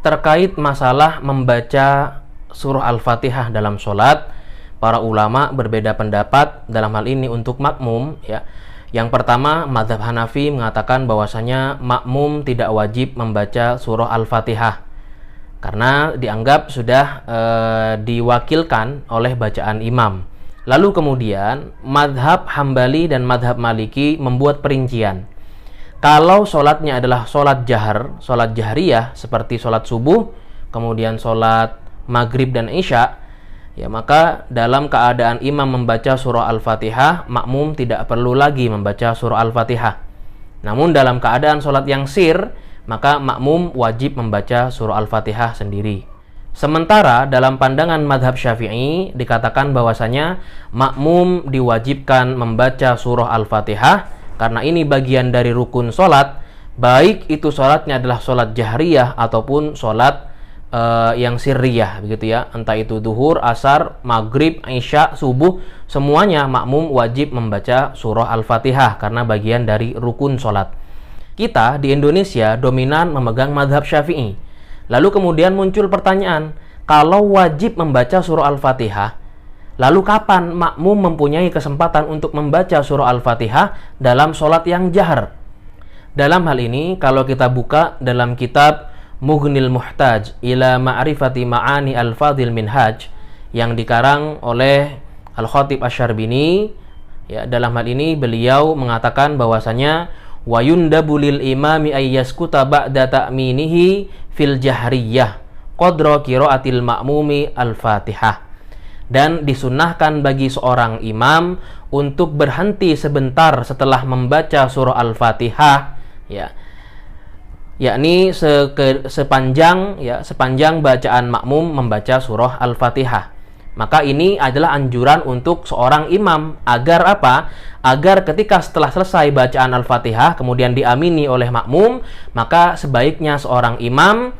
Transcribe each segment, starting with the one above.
terkait masalah membaca surah Al-Fatihah dalam sholat, para ulama berbeda pendapat dalam hal ini untuk makmum ya. Yang pertama, mazhab Hanafi mengatakan bahwasanya makmum tidak wajib membaca surah Al-Fatihah karena dianggap sudah diwakilkan oleh bacaan imam. Lalu kemudian mazhab Hambali dan mazhab Maliki membuat perincian. Kalau sholatnya adalah sholat jahar, sholat jahriyah seperti sholat subuh, kemudian sholat maghrib dan isya, ya maka dalam keadaan imam membaca surah Al-Fatihah, makmum tidak perlu lagi membaca surah Al-Fatihah. Namun dalam keadaan sholat yang sir, maka makmum wajib membaca surah Al-Fatihah sendiri. Sementara dalam pandangan madhab Syafi'i dikatakan bahwasanya makmum diwajibkan membaca surah Al-Fatihah karena ini bagian dari rukun sholat, baik itu sholatnya adalah sholat jahriyah ataupun sholat yang sirriyah, begitu ya, entah itu duhur, asar, maghrib, isya, subuh, semuanya makmum wajib membaca surah Al-Fatihah karena bagian dari rukun sholat. Kita di Indonesia dominan memegang mazhab Syafi'i. Lalu kemudian muncul pertanyaan, kalau wajib membaca surah Al-Fatihah, lalu kapan makmum mempunyai kesempatan untuk membaca surah Al-Fatihah dalam sholat yang jahar? Dalam hal ini, kalau kita buka dalam kitab Mughnil Muhtaj ila Ma'rifati Ma'ani Al-Fadhil Minhaj yang dikarang oleh Al-Khatib Asy-Syarbini, ya, dalam hal ini beliau mengatakan bahwasanya wa yundabu lil imami ay yaskuta ba'da ta'minihi fil jahriyah qadra qiraatil ma'mumi al-Fatihah. Dan disunnahkan bagi seorang imam untuk berhenti sebentar setelah membaca surah Al-Fatihah, ya, yakni sepanjang bacaan makmum membaca surah Al-Fatihah. Maka ini adalah anjuran untuk seorang imam agar apa? Agar ketika setelah selesai bacaan Al-Fatihah kemudian diamini oleh makmum, maka sebaiknya seorang imam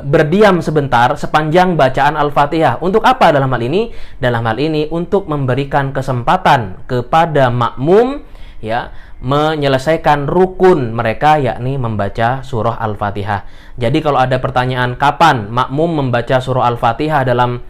berdiam sebentar sepanjang bacaan Al-Fatihah. Untuk apa dalam hal ini? Dalam hal ini untuk memberikan kesempatan kepada makmum, ya, menyelesaikan rukun mereka, yakni membaca surah Al-Fatihah. Jadi kalau ada pertanyaan kapan makmum membaca surah Al-Fatihah dalam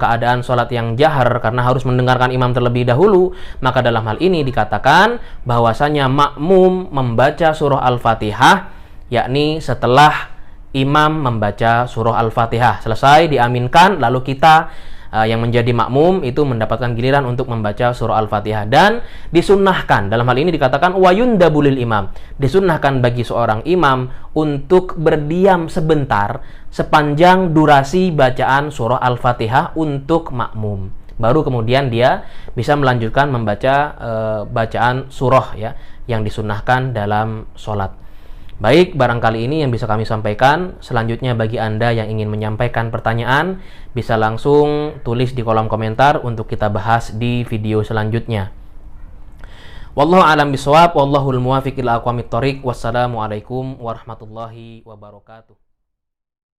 keadaan sholat yang jahar karena harus mendengarkan imam terlebih dahulu, maka dalam hal ini dikatakan bahwasanya makmum membaca surah Al-Fatihah yakni setelah imam membaca surah Al-Fatihah selesai diaminkan, lalu kita yang menjadi makmum itu mendapatkan giliran untuk membaca surah Al-Fatihah. Dan disunnahkan, dalam hal ini dikatakan wa yundabu lil imam, disunnahkan bagi seorang imam untuk berdiam sebentar sepanjang durasi bacaan surah Al-Fatihah untuk makmum, baru kemudian dia bisa melanjutkan membaca bacaan surah, ya, yang disunnahkan dalam sholat. Baik, barangkali ini yang bisa kami sampaikan. Selanjutnya bagi Anda yang ingin menyampaikan pertanyaan, bisa langsung tulis di kolom komentar untuk kita bahas di video selanjutnya. Wallahu a'lam bishawab, wallahul muwaffiq ila aqwamit thoriq. Wassalamualaikum warahmatullahi wabarakatuh.